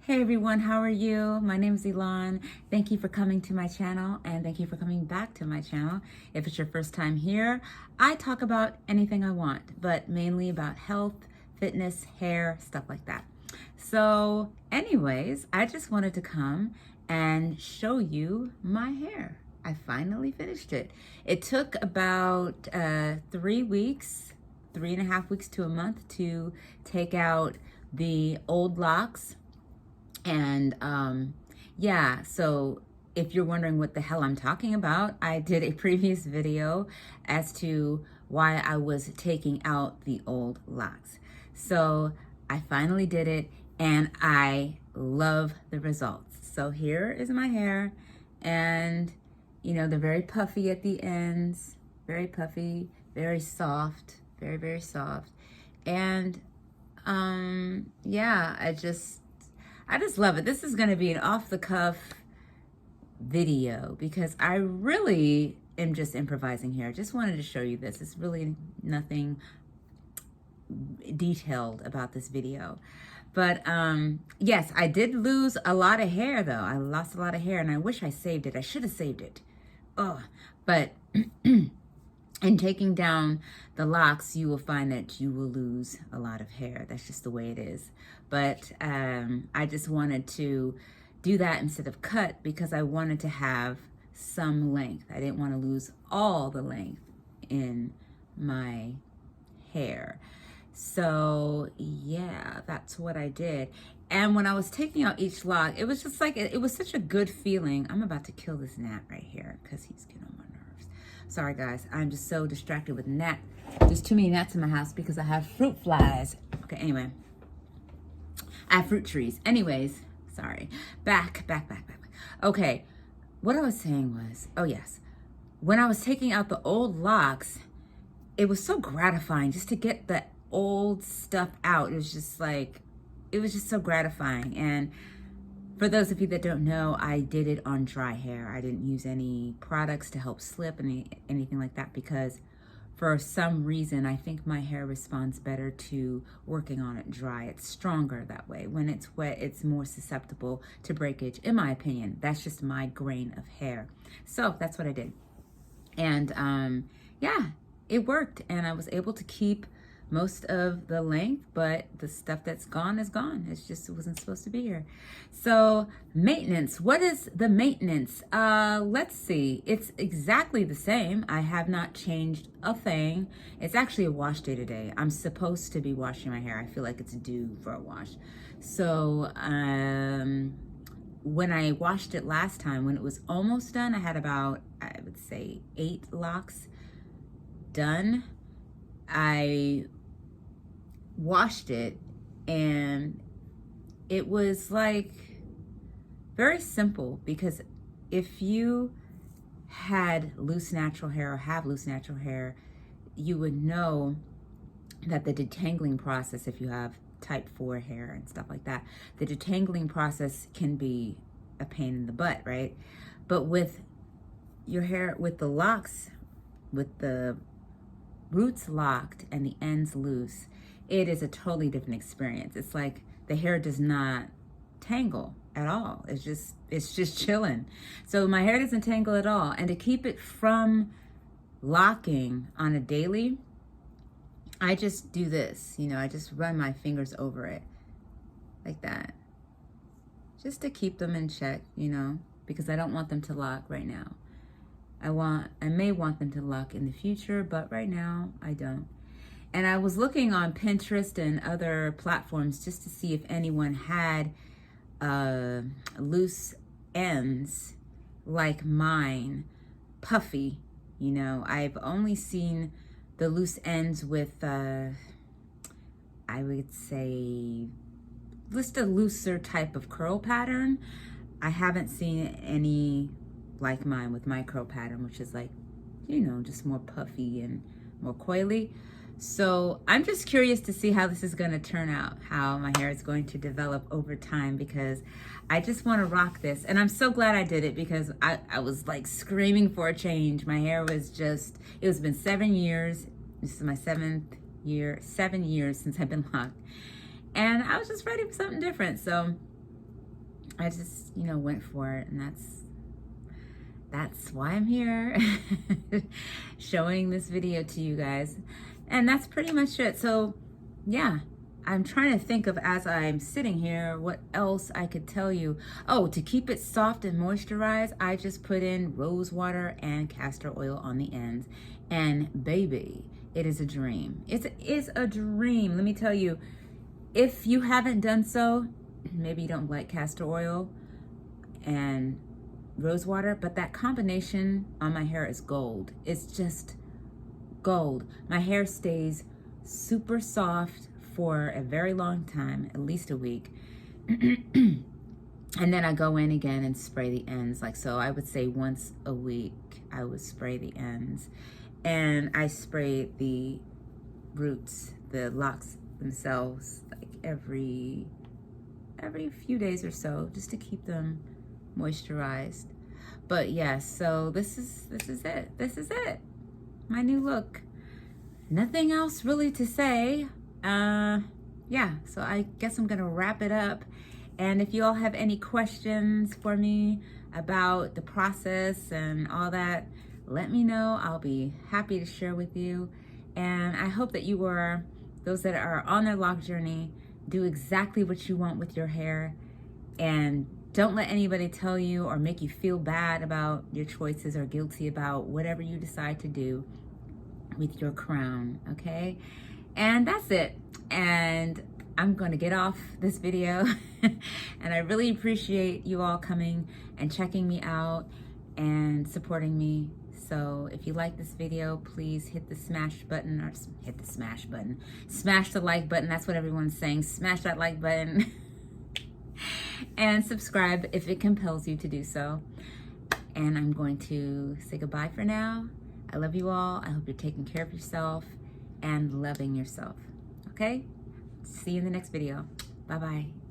Hey everyone, how are you? My name is Elon. Thank you for coming to my channel and thank you for coming back to my channel. If it's your first time here, I talk about anything I want, but mainly about health, fitness, hair, stuff like that. So anyways, I just wanted to come and show you my hair. I finally finished it. It took about 3 weeks, 3.5 weeks to a month to take out the old locks. And yeah, so if you're wondering what the hell I'm talking about, I did a previous video as to why I was taking out the old locks. So I finally did it and I love the results. So here is my hair, and you know, they're very puffy at the ends, very puffy, very soft, very, very soft. And yeah, I just love it. This is going to be an off-the-cuff video because I really am just improvising here. I just wanted to show you this. It's really nothing detailed about this video. But yes, I did lose a lot of hair though. I lost a lot of hair and I wish I saved it. I should have saved it. Oh, but in taking down the locks, you will find that you will lose a lot of hair. That's just the way it is. But I just wanted to do that instead of cut because I wanted to have some length. I didn't want to lose all the length in my hair. So yeah, that's what I did. And when I was taking out each lock, it was just like, it was such a good feeling. I'm about to kill this gnat right here because he's getting on my nerves. Sorry guys, I'm just so distracted with gnat. There's too many gnats in my house because I have fruit flies. Okay, anyway. I have fruit trees. Anyways, sorry. Back. Okay, what I was saying was, oh yes. When I was taking out the old locks, it was so gratifying just to get the old stuff out. It was just so gratifying. And for those of you that don't know, I did it on dry hair. I didn't use any products to help slip, anything like that, because for some reason, I think my hair responds better to working on it dry. It's stronger that way. When it's wet, it's more susceptible to breakage, in my opinion. That's just my grain of hair. So that's what I did. And yeah, it worked. And I was able to keep most of the length, but the stuff that's gone is gone. It wasn't supposed to be here. So maintenance, what is the maintenance? Let's see, it's exactly the same. I have not changed a thing. It's actually a wash day today. I'm supposed to be washing my hair. I feel like it's due for a wash. So when I washed it last time, when it was almost done, I had about, I would say 8 locks done. I washed it and it was like very simple, because if you had loose natural hair or have loose natural hair, you would know that the detangling process, if you have type 4 hair and stuff like that, the detangling process can be a pain in the butt, right? But with your hair, with the locks, with the roots locked and the ends loose, it is a totally different experience. It's like the hair does not tangle at all. It's just chilling. So my hair doesn't tangle at all. And to keep it from locking on a daily, I just do this, you know, I just run my fingers over it like that, just to keep them in check, you know, because I don't want them to lock right now. I may want them to lock in the future, but right now I don't. And I was looking on Pinterest and other platforms just to see if anyone had loose ends like mine, puffy. You know, I've only seen the loose ends with, I would say, just a looser type of curl pattern. I haven't seen any like mine with my curl pattern, which is like, you know, just more puffy and more coily. So I'm just curious to see how this is going to turn out, how my hair is going to develop over time, because I just want to rock this. And I'm so glad I did it, because I was like screaming for a change. My hair was just, it's been 7 years. This is my 7th year, 7 years since I've been locked. And I was just ready for something different. So I just, you know, went for it, and that's why I'm here showing this video to you guys. And that's pretty much it. So yeah, I'm trying to think of, as I'm sitting here, what else I could tell you. Oh, to keep it soft and moisturized, I just put in rose water and castor oil on the ends. And baby, it is a dream. It is a dream. Let me tell you, if you haven't done so, maybe you don't like castor oil and rose water, but that combination on my hair is gold. It's just gold. My hair stays super soft for a very long time, at least a week. And then I go in again and spray the ends. Like, so I would say once a week I would spray the ends. And I spray the roots, the locks themselves, like every few days or so, just to keep them moisturized. But yes, so this is it, my new look. Nothing else really to say. Yeah, so I guess I'm gonna wrap it up. And if you all have any questions for me about the process and all that, let me know. I'll be happy to share with you. And I hope that you are, those that are on their lock journey, do exactly what you want with your hair, and don't let anybody tell you or make you feel bad about your choices or guilty about whatever you decide to do with your crown, okay? And that's it. And I'm going to get off this video. And I really appreciate you all coming and checking me out and supporting me. So if you like this video, please hit the smash button, or hit the smash button. Smash the like button. That's what everyone's saying. Smash that like button. And subscribe if it compels you to do so. And I'm going to say goodbye for now. I love you all. I hope you're taking care of yourself and loving yourself. Okay? See you in the next video. Bye-bye.